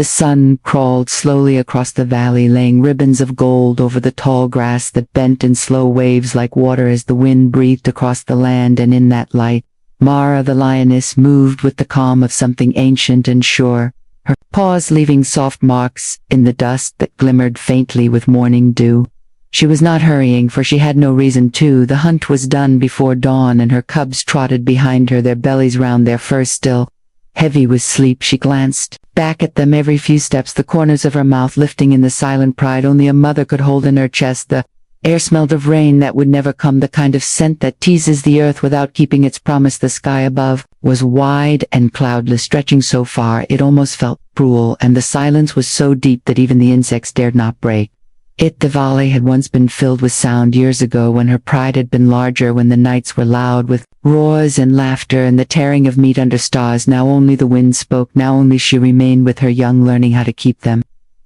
The sun crawled slowly across the valley, laying ribbons of gold over the tall grass that bent in slow waves like water as the wind breathed across the land, and in that light, Mara the lioness moved with the calm of something ancient and sure, her paws leaving soft marks in the dust that glimmered faintly with morning dew. She was not hurrying, for she had no reason to. The hunt was done before dawn, and her cubs trotted behind her, their bellies round their fur still heavy with sleep. She glanced back at them every few steps, the corners of her mouth lifting in the silent pride only a mother could hold in her chest. The air smelled of rain that would never come, the kind of scent that teases the earth without keeping its promise. The sky above was wide and cloudless, stretching so far it almost felt cruel, and the silence was so deep that even the insects dared not break it. The valley had once been filled with sound years ago, when her pride had been larger, when the nights were loud with roars and laughter and the tearing of meat under stars. Now only the wind spoke, now only she remained with her young, learning how to keep them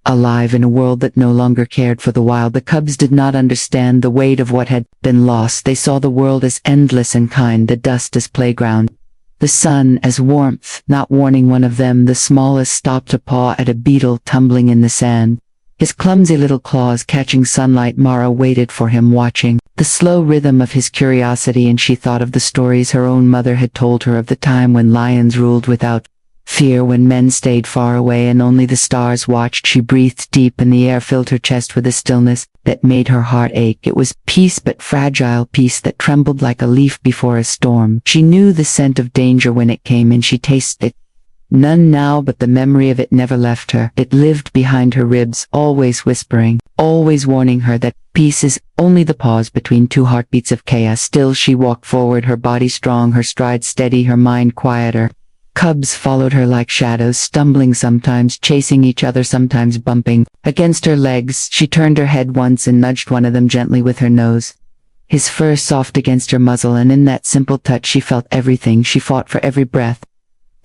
alive in a world that no longer cared for the wild. The cubs did not understand the weight of what had been lost. They saw the world as endless and kind, the dust as playground, the sun as warmth. Not warning one of them, the smallest, stopped to paw at a beetle tumbling in the sand, his clumsy little claws catching sunlight. Mara waited for him, watching the slow rhythm of his curiosity, and she thought of the stories her own mother had told her of the time when lions ruled without fear, when men stayed far away and only the stars watched. She breathed deep, and the air filled her chest with a stillness that made her heart ache. It was peace, but fragile peace that trembled like a leaf before a storm. She knew the scent of danger when it came, and she tasted it. None now, but the memory of it never left her. It lived behind her ribs, always whispering, always warning her that peace is only the pause between two heartbeats of chaos. Still she walked forward, her body strong, her stride steady, her mind quieter. Cubs followed her like shadows, stumbling sometimes, chasing each other, sometimes bumping against her legs. She turned her head once and nudged one of them gently with her nose, his fur soft against her muzzle, and in that simple touch she felt everything. She fought for every breath,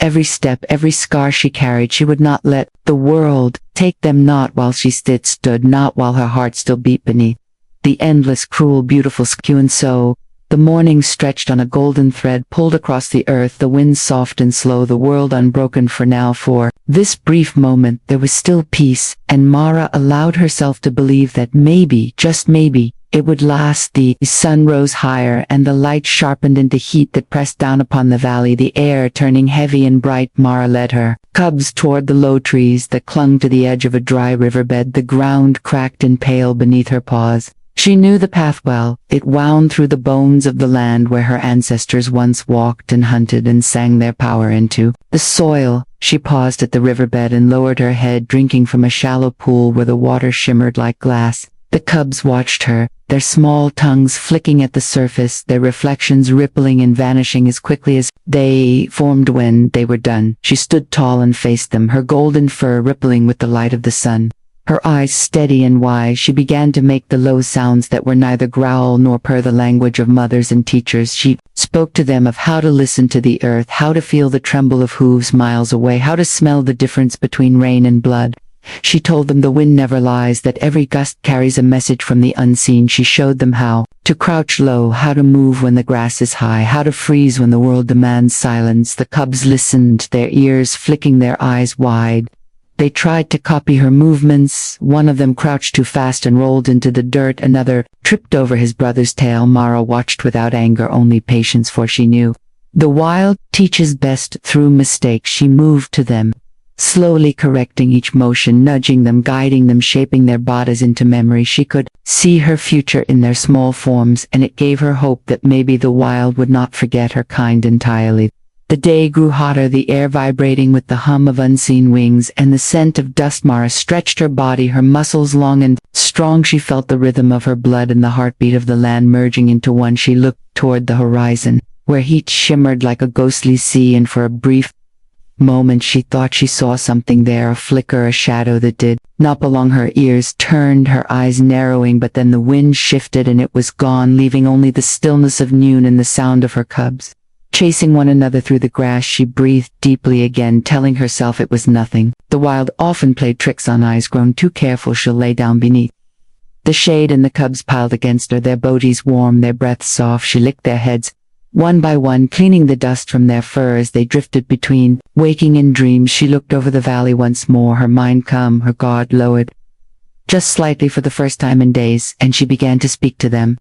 every step, every scar she carried. She would not let the world take them, not while she stood, not while her heart still beat beneath the endless, cruel, beautiful skew. And so the morning stretched on a golden thread, pulled across the earth, the wind soft and slow, the world unbroken for now. For this brief moment there was still peace, and Mara allowed herself to believe that maybe, just maybe, it would last. The sun rose higher, and the light sharpened into heat that pressed down upon the valley, the air turning heavy and bright. Mara led her cubs toward the low trees that clung to the edge of a dry riverbed. The ground cracked and pale beneath her paws. She knew the path well. It wound through the bones of the land where her ancestors once walked and hunted and sang their power into the soil. She paused at the riverbed and lowered her head, drinking from a shallow pool where the water shimmered like glass. The cubs watched her, their small tongues flicking at the surface, their reflections rippling and vanishing as quickly as they formed. When they were done, she stood tall and faced them, her golden fur rippling with the light of the sun. Her eyes steady and wise, she began to make the low sounds that were neither growl nor purr, the language of mothers and teachers. She spoke to them of how to listen to the earth, how to feel the tremble of hooves miles away, how to smell the difference between rain and blood. She told them the wind never lies, that every gust carries a message from the unseen. She showed them how to crouch low, how to move when the grass is high, how to freeze when the world demands silence. The cubs listened, their ears flicking, their eyes wide. They tried to copy her movements. One of them crouched too fast and rolled into the dirt. Another tripped over his brother's tail. Mara watched without anger, only patience, for she knew the wild teaches best through mistakes. She moved to them, slowly correcting each motion, nudging them, guiding them, shaping their bodies into memory. She could see her future in their small forms, and it gave her hope that maybe the wild would not forget her kind entirely. The day grew hotter, the air vibrating with the hum of unseen wings and the scent of dust. Mara stretched her body, her muscles long and strong. She felt the rhythm of her blood and the heartbeat of the land merging into one. She looked toward the horizon, where heat shimmered like a ghostly sea, and for a brief moment she thought she saw something there, a flicker, a shadow that did not belong. Her ears turned, her eyes narrowing, but then the wind shifted and it was gone, leaving only the stillness of noon and the sound of her cubs chasing one another through the grass. She breathed deeply again, telling herself it was nothing. The wild often played tricks on eyes grown too careful. She'll lay down beneath the shade, and the cubs piled against her, their bodies warm, their breaths soft. She licked their heads, one by one cleaning the dust from their fur as they drifted between. Waking in dreams, she looked over the valley once more, her mind calm, her guard lowered, just slightly for the first time in days, and she began to speak to them.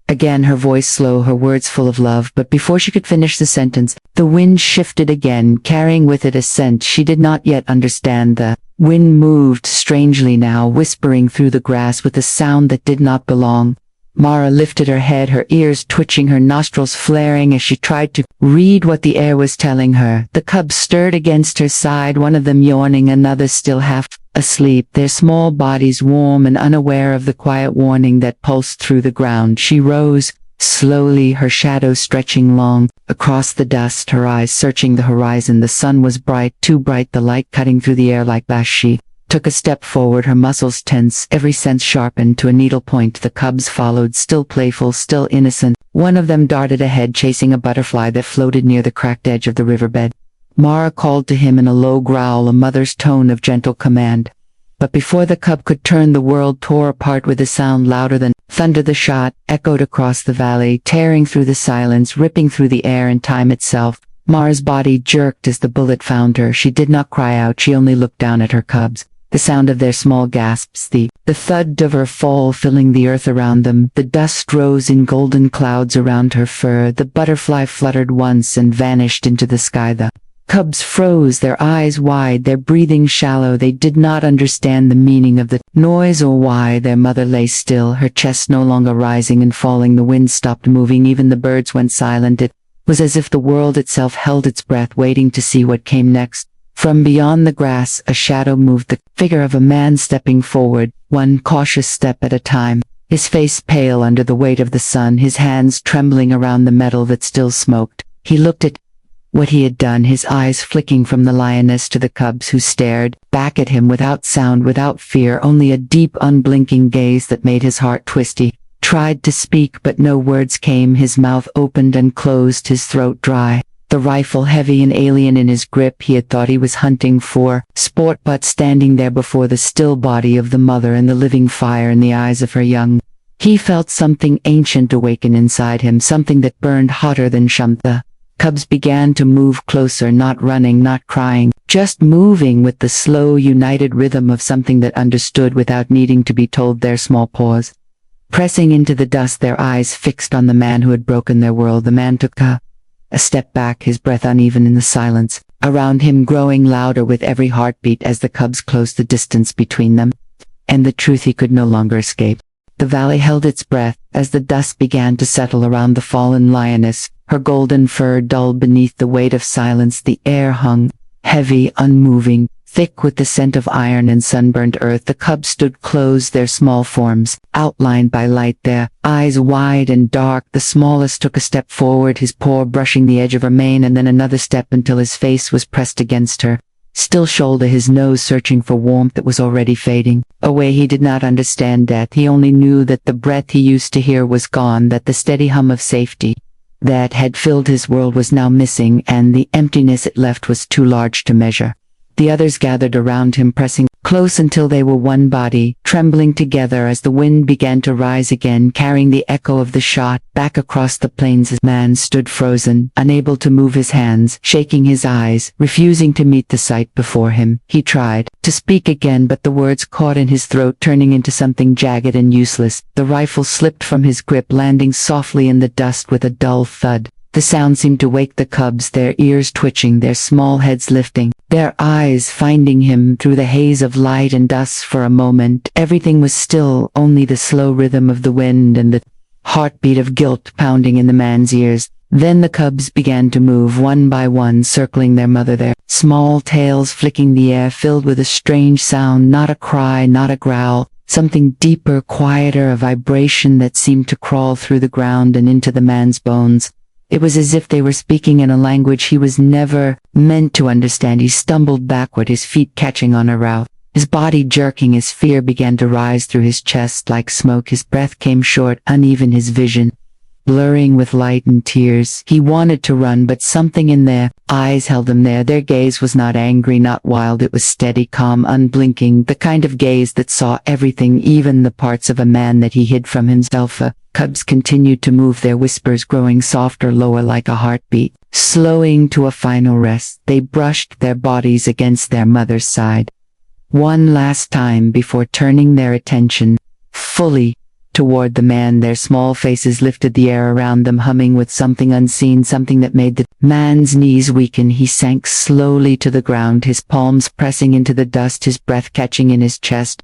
Again, her voice slow, her words full of love, but before she could finish the sentence, the wind shifted again, carrying with it a scent she did not yet understand. The wind moved strangely now, whispering through the grass with a sound that did not belong. Mara lifted her head, her ears twitching, her nostrils flaring as she tried to read what the air was telling her. The cubs stirred against her side, one of them yawning, another still half asleep, their small bodies warm and unaware of the quiet warning that pulsed through the ground. She rose, slowly, her shadow stretching long across the dust, her eyes searching the horizon. The sun was bright, too bright, the light cutting through the air like glass. She took a step forward, her muscles tense, every sense sharpened to a needlepoint. The cubs followed, still playful, still innocent. One of them darted ahead, chasing a butterfly that floated near the cracked edge of the riverbed. Mara called to him in a low growl, a mother's tone of gentle command. But before the cub could turn, the world tore apart with a sound louder than thunder. The shot echoed across the valley, tearing through the silence, ripping through the air and time itself. Mara's body jerked as the bullet found her. She did not cry out, she only looked down at her cubs. The sound of their small gasps, the thud of her fall filling the earth around them. The dust rose in golden clouds around her fur. The butterfly fluttered once and vanished into the sky. The cubs froze, their eyes wide, their breathing shallow. They did not understand the meaning of the noise or why. Their mother lay still, her chest no longer rising and falling. The wind stopped moving, even the birds went silent. It was as if the world itself held its breath, waiting to see what came next. From beyond the grass, a shadow moved, the figure of a man stepping forward, one cautious step at a time, his face pale under the weight of the sun, his hands trembling around the metal that still smoked. He looked at what he had done, his eyes flicking from the lioness to the cubs who stared back at him without sound, without fear, only a deep, unblinking gaze that made his heart twist. He tried to speak, but no words came. His mouth opened and closed, his throat dry. The rifle heavy and alien in his grip. He had thought he was hunting for sport, but standing there before the still body of the mother and the living fire in the eyes of her young, he felt something ancient awaken inside him, something that burned hotter than The cubs began to move closer, not running, not crying, just moving with the slow, united rhythm of something that understood without needing to be told. Their small paws pressing into the dust, their eyes fixed on the man who had broken their world. The man took a step back, his breath uneven in the silence around him, growing louder with every heartbeat as the cubs closed the distance between them, and the truth he could no longer escape. The valley held its breath as the dust began to settle around the fallen lioness, her golden fur dulled beneath the weight of silence. The air hung heavy, unmoving, thick with the scent of iron and sunburned earth. The cubs stood close, their small forms outlined by light, their eyes wide and dark. The smallest took a step forward, his paw brushing the edge of her mane, and then another step until his face was pressed against her still shoulder, his nose searching for warmth that was already fading away. He did not understand death. He only knew that the breath he used to hear was gone, that the steady hum of safety that had filled his world was now missing, and the emptiness it left was too large to measure. The others gathered around him, pressing close until they were one body, trembling together as the wind began to rise again, carrying the echo of the shot back across the plains. The man stood frozen, unable to move his hands, shaking his eyes, refusing to meet the sight before him. He tried to speak again, but the words caught in his throat, turning into something jagged and useless. The rifle slipped from his grip, landing softly in the dust with a dull thud. The sound seemed to wake the cubs, their ears twitching, their small heads lifting, their eyes finding him through the haze of light and dust. For a moment, everything was still, only the slow rhythm of the wind and the heartbeat of guilt pounding in the man's ears. Then the cubs began to move, one by one, circling their mother, their small tails flicking the air, filled with a strange sound, not a cry, not a growl, something deeper, quieter, a vibration that seemed to crawl through the ground and into the man's bones. It was as if they were speaking in a language he was never meant to understand. He stumbled backward, his feet catching on a route, his body jerking as fear began to rise through his chest like smoke. His breath came short, uneven, his vision blurring with light and tears. He wanted to run, but something in their eyes held him there. Their gaze was not angry, not wild. It was steady, calm, unblinking, the kind of gaze that saw everything, even the parts of a man that he hid from himself. The cubs continued to move, their whispers growing softer, lower, like a heartbeat. Slowing to a final rest, they brushed their bodies against their mother's side. One last time before turning their attention fully toward the man, their small faces lifted the air around them, humming with something unseen, something that made the man's knees weaken. He sank slowly to the ground, his palms pressing into the dust, his breath catching in his chest.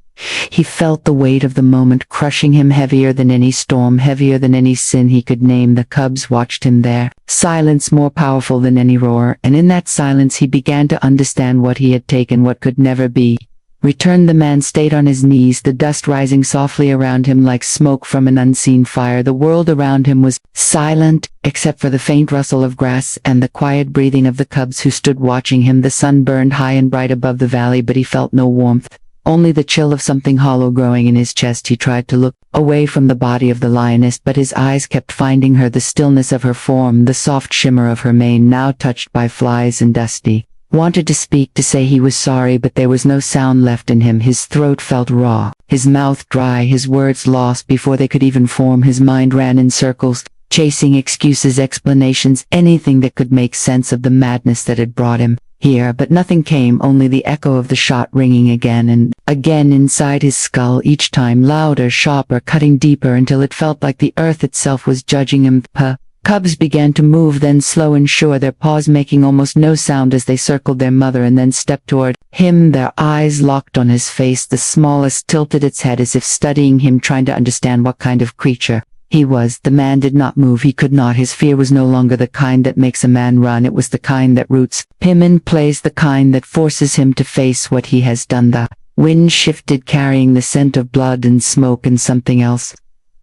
He felt the weight of the moment crushing him, heavier than any storm, heavier than any sin he could name. The cubs watched him there, silence more powerful than any roar, and in that silence he began to understand what he had taken, what could never be. Returned. The man stayed on his knees, the dust rising softly around him like smoke from an unseen fire. The world around him was silent, except for the faint rustle of grass and the quiet breathing of the cubs who stood watching him. The sun burned high and bright above the valley, but he felt no warmth, only the chill of something hollow growing in his chest. He tried to look away from the body of the lioness, but his eyes kept finding her, the stillness of her form, the soft shimmer of her mane, now touched by flies and dusty. Wanted to speak, to say he was sorry, but there was no sound left in him. His throat felt raw, his mouth dry, his words lost before they could even form. His mind ran in circles, chasing excuses, explanations, anything that could make sense of the madness that had brought him here, but nothing came, only the echo of the shot ringing again and again inside his skull, each time louder, sharper, cutting deeper until it felt like the earth itself was judging him. Cubs began to move, then slow and sure, their paws making almost no sound as they circled their mother and then stepped toward him, their eyes locked on his face. The smallest tilted its head as if studying him, trying to understand what kind of creature he was. The man did not move, he could not. His fear was no longer the kind that makes a man run, it was the kind that roots him in place, the kind that forces him to face what he has done. The wind shifted, carrying the scent of blood and smoke and something else.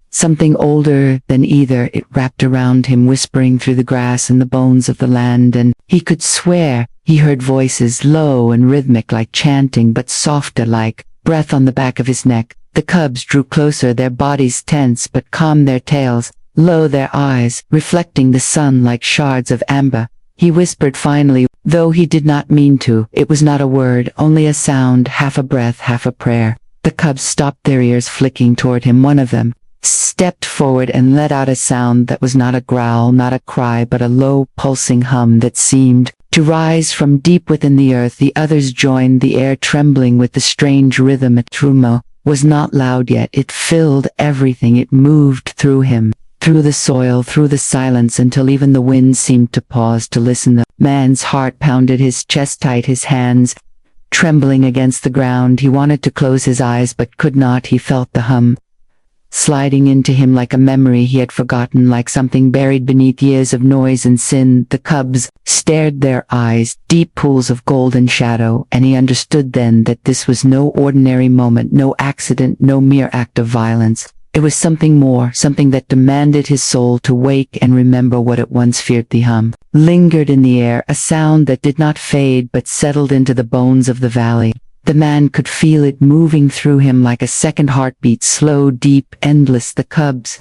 Something older than either. It wrapped around him, whispering through the grass and the bones of the land, and he could swear he heard voices, low and rhythmic like chanting, but softer, like breath on the back of his neck. The cubs drew closer, their bodies tense but calm, their tails low, their eyes reflecting the sun like shards of amber. He whispered finally, though he did not mean to. It was not a word, only a sound, half a breath, half a prayer. The cubs stopped, their ears flicking toward him. One of them stepped forward and let out a sound that was not a growl, not a cry, but a low, pulsing hum that seemed to rise from deep within the earth. The others joined, the air trembling with the strange rhythm. It was not loud yet. It filled everything. It moved through him, through the soil, through the silence, until even the wind seemed to pause to listen. The man's heart pounded, his chest tight, his hands trembling against the ground. He wanted to close his eyes but could not. He felt the hum sliding into him like a memory he had forgotten, like something buried beneath years of noise and sin. The cubs stared, their eyes deep pools of gold and shadow, and he understood then that this was no ordinary moment, no accident, no mere act of violence. It was something more, something that demanded his soul to wake and remember what it once feared. The hum lingered in the air, a sound that did not fade but settled into the bones of the valley. The man could feel it moving through him like a second heartbeat, slow, deep, endless. The cubs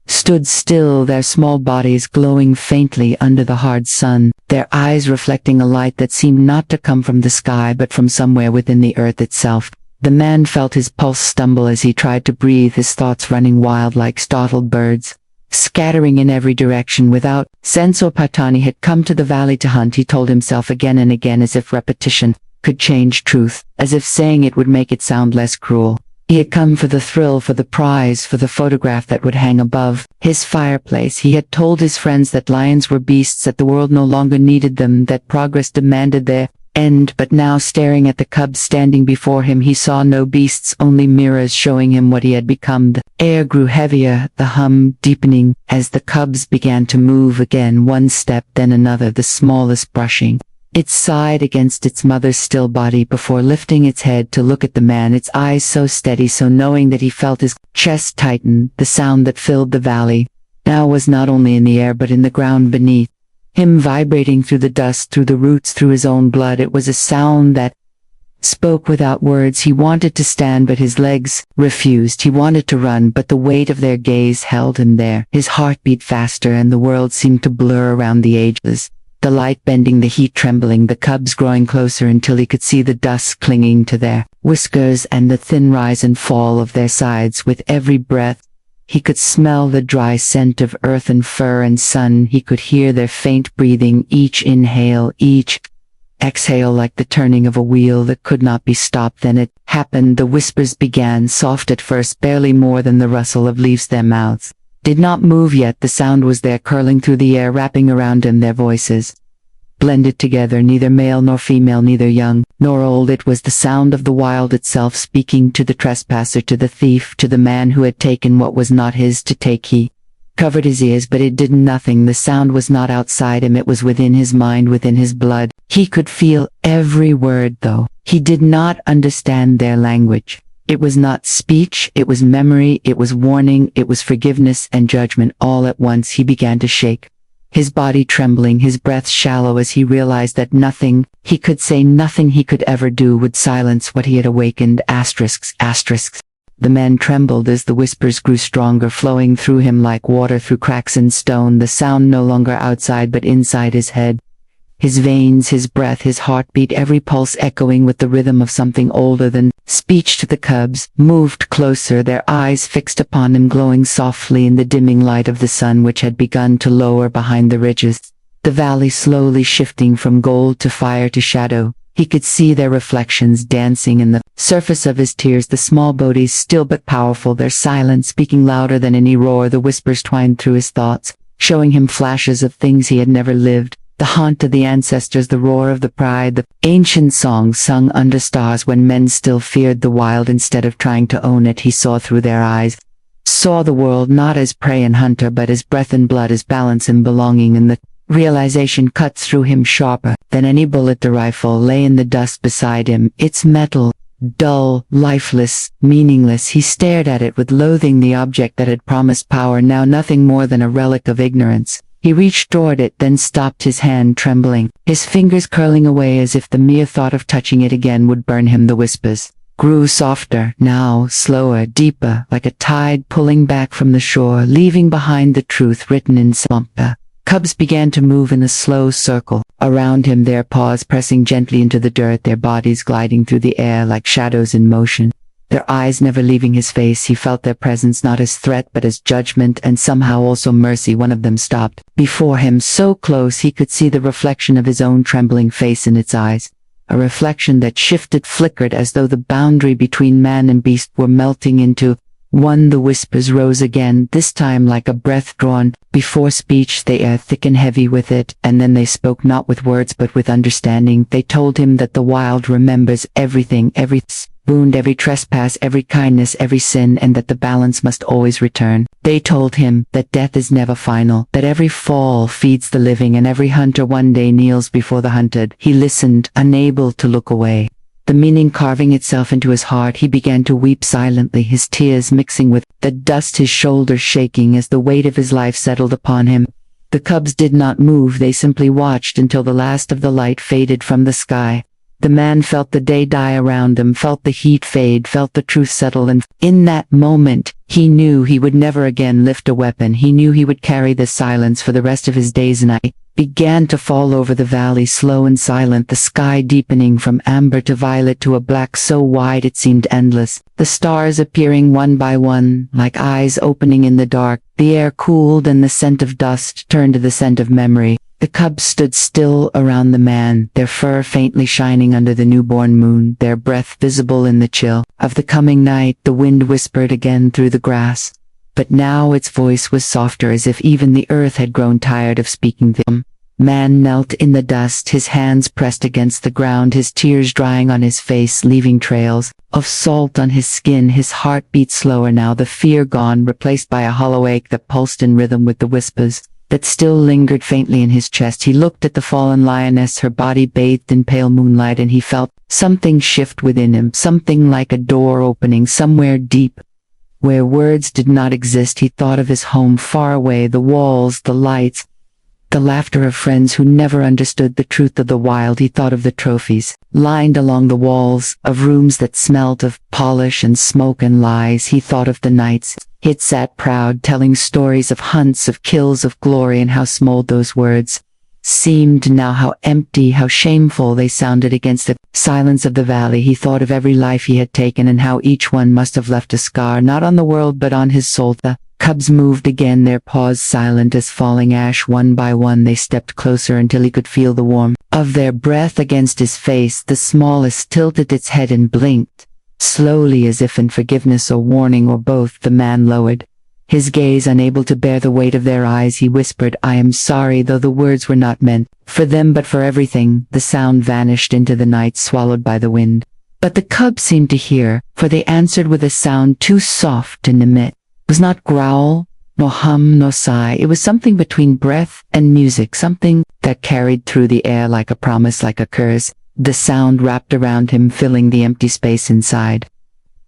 stood still, their small bodies glowing faintly under the hard sun, their eyes reflecting a light that seemed not to come from the sky but from somewhere within the earth itself. The man felt his pulse stumble as he tried to breathe, his thoughts running wild like startled birds, scattering in every direction. Without sense or Patani had come to the valley to hunt, he told himself again and again, as if repetition could change truth, as if saying it would make it sound less cruel. He had come for the thrill, for the prize, for the photograph that would hang above his fireplace. He had told his friends that lions were beasts, that the world no longer needed them, that progress demanded their end. But now, staring at the cubs standing before him, he saw no beasts, only mirrors showing him what he had become. The air grew heavier, the hum deepening, as the cubs began to move again, one step, then another, the smallest brushing its side against its mother's still body before lifting its head to look at the man, its eyes so steady, so knowing that he felt his chest tighten. The sound that filled the valley now was not only in the air but in the ground beneath him, vibrating through the dust, through the roots, through his own blood. It was a sound that spoke without words. He wanted to stand, but his legs refused. He wanted to run, but the weight of their gaze held him there. His heart beat faster, and the world seemed to blur around the ages. The light bending, the heat trembling, the cubs growing closer until he could see the dust clinging to their whiskers and the thin rise and fall of their sides. With every breath, he could smell the dry scent of earth and fur and sun. He could hear their faint breathing, each inhale, each exhale, like the turning of a wheel that could not be stopped. Then it happened. The whispers began, soft at first, barely more than the rustle of leaves. Their mouths did not move yet. The sound was there, curling through the air, wrapping around him. Their voices blended together, neither male nor female, neither young nor old. It was the sound of the wild itself, speaking to the trespasser, to the thief, to the man who had taken what was not his to take. He covered his ears, but it did nothing. The sound was not outside him, it was within his mind, within his blood. He could feel every word, though he did not understand their language. It was not speech, it was memory, it was warning, it was forgiveness and judgment all at once. He began to shake, his body trembling, his breath shallow, as he realized that nothing he could say, nothing he could ever do, would silence what he had awakened. Asterisks. The man trembled as the whispers grew stronger, flowing through him like water through cracks in stone, the sound no longer outside but inside his head. His veins, his breath, his heartbeat, every pulse echoing with the rhythm of something older than speech. To the cubs moved closer, their eyes fixed upon him, glowing softly in the dimming light of the sun, which had begun to lower behind the ridges, the valley slowly shifting from gold to fire to shadow. He could see their reflections dancing in the surface of his tears, the small bodies still but powerful, their silence speaking louder than any roar. The whispers twined through his thoughts, showing him flashes of things he had never lived. The haunt of the ancestors, the roar of the pride, the ancient songs sung under stars when men still feared the wild instead of trying to own it. He saw through their eyes, saw the world not as prey and hunter but as breath and blood, as balance and belonging, and the realization cut through him sharper than any bullet. The rifle lay in the dust beside him, its metal dull, lifeless, meaningless. He stared at it with loathing, the object that had promised power, now nothing more than a relic of ignorance. He reached toward it, then stopped, his hand trembling, his fingers curling away as if the mere thought of touching it again would burn him. The whispers grew softer, now slower, deeper, like a tide pulling back from the shore, leaving behind the truth written in swamp. The cubs began to move in a slow circle around him, their paws pressing gently into the dirt, their bodies gliding through the air like shadows in motion, their eyes never leaving his face. He felt their presence not as threat but as judgment, and somehow also mercy. One of them stopped before him, so close he could see the reflection of his own trembling face in its eyes, a reflection that shifted, flickered, as though the boundary between man and beast were melting into one. The whispers rose again, this time like a breath drawn before speech, the air thick and heavy with it, and then they spoke, not with words but with understanding. They told him that the wild remembers everything, every wound, every trespass, every kindness, every sin, and that the balance must always return. They told him that death is never final, that every fall feeds the living, and every hunter one day kneels before the hunted. He listened, unable to look away, the meaning carving itself into his heart. He began to weep silently, his tears mixing with the dust, his shoulders shaking as the weight of his life settled upon him. The cubs did not move, they simply watched until the last of the light faded from the sky. The man felt the day die around him, felt the heat fade, felt the truth settle, and in that moment, he knew he would never again lift a weapon. He knew he would carry this silence for the rest of his days. Night began to fall over the valley, slow and silent, the sky deepening from amber to violet to a black so wide it seemed endless, the stars appearing one by one, like eyes opening in the dark. The air cooled and the scent of dust turned to the scent of memory. The cubs stood still around the man, their fur faintly shining under the newborn moon, their breath visible in the chill of the coming night. The wind whispered again through the grass, but now its voice was softer, as if even the earth had grown tired of speaking to him. Man knelt in the dust, his hands pressed against the ground, his tears drying on his face, leaving trails of salt on his skin. His heart beat slower now, the fear gone, replaced by a hollow ache that pulsed in rhythm with the whispers that still lingered faintly in his chest. He looked at the fallen lioness, her body bathed in pale moonlight, and he felt something shift within him, something like a door opening somewhere deep, where words did not exist. He thought of his home far away, the walls, the lights, the laughter of friends who never understood the truth of the wild. He thought of the trophies, lined along the walls, of rooms that smelt of polish and smoke and lies. He thought of the nights he'd sat proud, telling stories of hunts, of kills, of glory, and how small those words seemed now, how empty, how shameful they sounded against the silence of the valley. He thought of every life he had taken and how each one must have left a scar, not on the world but on his soul. The cubs moved again, their paws silent as falling ash. One by one they stepped closer until he could feel the warmth of their breath against his face. The smallest tilted its head and blinked, slowly, as if in forgiveness or warning or both. The man lowered his gaze, unable to bear the weight of their eyes. He whispered, "I am sorry," though the words were not meant for them but for everything. The sound vanished into the night, swallowed by the wind. But the cubs seemed to hear, for they answered with a sound too soft to emit. It was not growl, nor hum, nor sigh. It was something between breath and music, something that carried through the air like a promise, like a curse. The sound wrapped around him, filling the empty space inside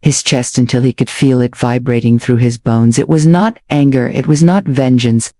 his chest until he could feel it vibrating through his bones. It was not anger, it was not vengeance.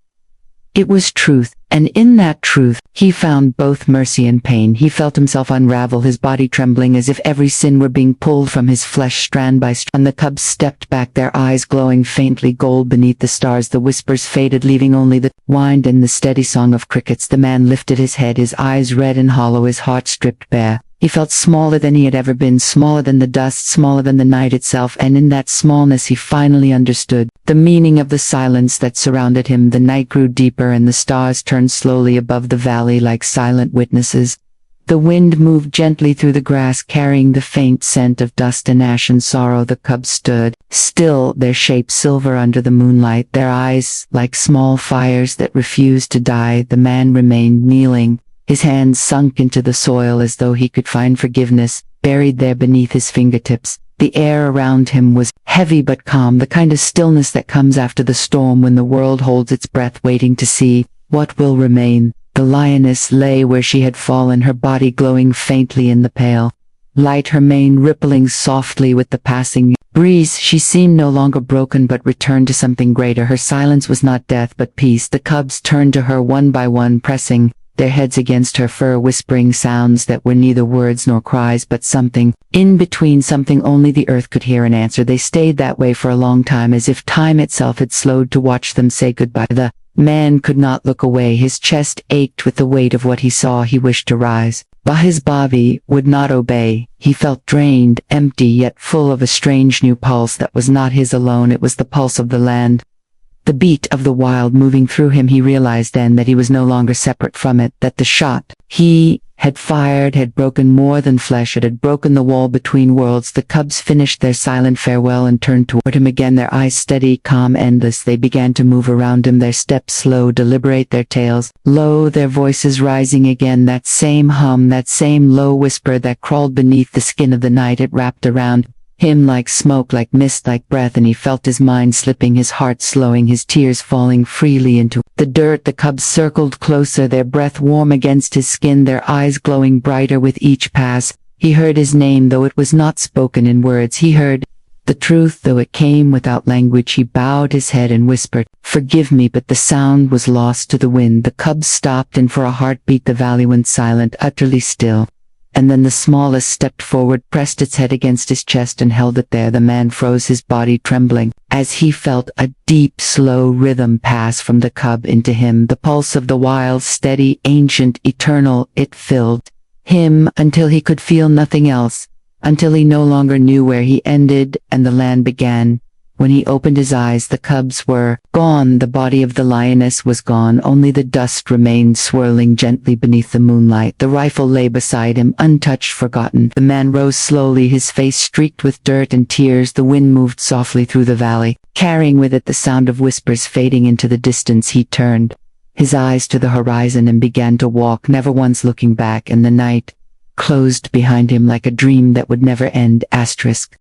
It was truth, and in that truth, he found both mercy and pain. He felt himself unravel, his body trembling as if every sin were being pulled from his flesh strand by strand. The cubs stepped back, their eyes glowing faintly gold beneath the stars. The whispers faded, leaving only the wind and the steady song of crickets. The man lifted his head, his eyes red and hollow, his heart stripped bare. He felt smaller than he had ever been, smaller than the dust, smaller than the night itself, and in that smallness he finally understood the meaning of the silence that surrounded him. The night grew deeper and the stars turned slowly above the valley like silent witnesses. The wind moved gently through the grass, carrying the faint scent of dust and ash and sorrow. The cubs stood still, their shapes silver under the moonlight, their eyes like small fires that refused to die. The man remained kneeling, his hands sunk into the soil as though he could find forgiveness buried there beneath his fingertips. The air around him was heavy but calm, the kind of stillness that comes after the storm when the world holds its breath, waiting to see what will remain. The lioness lay where she had fallen, her body glowing faintly in the pale light, her mane rippling softly with the passing breeze. She seemed no longer broken but returned to something greater. Her silence was not death but peace. The cubs turned to her one by one, pressing their heads against her fur, whispering sounds that were neither words nor cries but something in between, something only the earth could hear and answer. They stayed that way for a long time, as if time itself had slowed to watch them say goodbye. The man could not look away. His chest ached with the weight of what he saw. He wished to rise, but his body would not obey. He felt drained, empty, yet full of a strange new pulse that was not his alone. It was the pulse of the land, the beat of the wild moving through him. He realized then that he was no longer separate from it, that the shot he had fired had broken more than flesh. It had broken the wall between worlds. The cubs finished their silent farewell and turned toward him again, their eyes steady, calm, endless. They began to move around him, their steps slow, deliberate, their tails low, their voices rising again. That same hum, that same low whisper that crawled beneath the skin of the night. It wrapped around him like smoke, like mist, like breath, and he felt his mind slipping, his heart slowing, his tears falling freely into the dirt. The cubs circled closer, their breath warm against his skin, their eyes glowing brighter with each pass. He heard his name, though it was not spoken in words. He heard the truth, though it came without language. He bowed his head and whispered, "Forgive me," but the sound was lost to the wind. The cubs stopped, and for a heartbeat the valley went silent, utterly still. And then the smallest stepped forward, pressed its head against his chest and held it there. The man froze, his body trembling, as he felt a deep, slow rhythm pass from the cub into him, the pulse of the wild, steady, ancient, eternal. It filled him until he could feel nothing else, until he no longer knew where he ended and the land began. When he opened his eyes, the cubs were gone. The body of the lioness was gone. Only the dust remained swirling gently beneath the moonlight. The rifle lay beside him, untouched, forgotten. The man rose slowly, his face streaked with dirt and tears. The wind moved softly through the valley, carrying with it the sound of whispers fading into the distance. He turned his eyes to the horizon and began to walk, never once looking back, and the night closed behind him like a dream that would never end. Asterisk.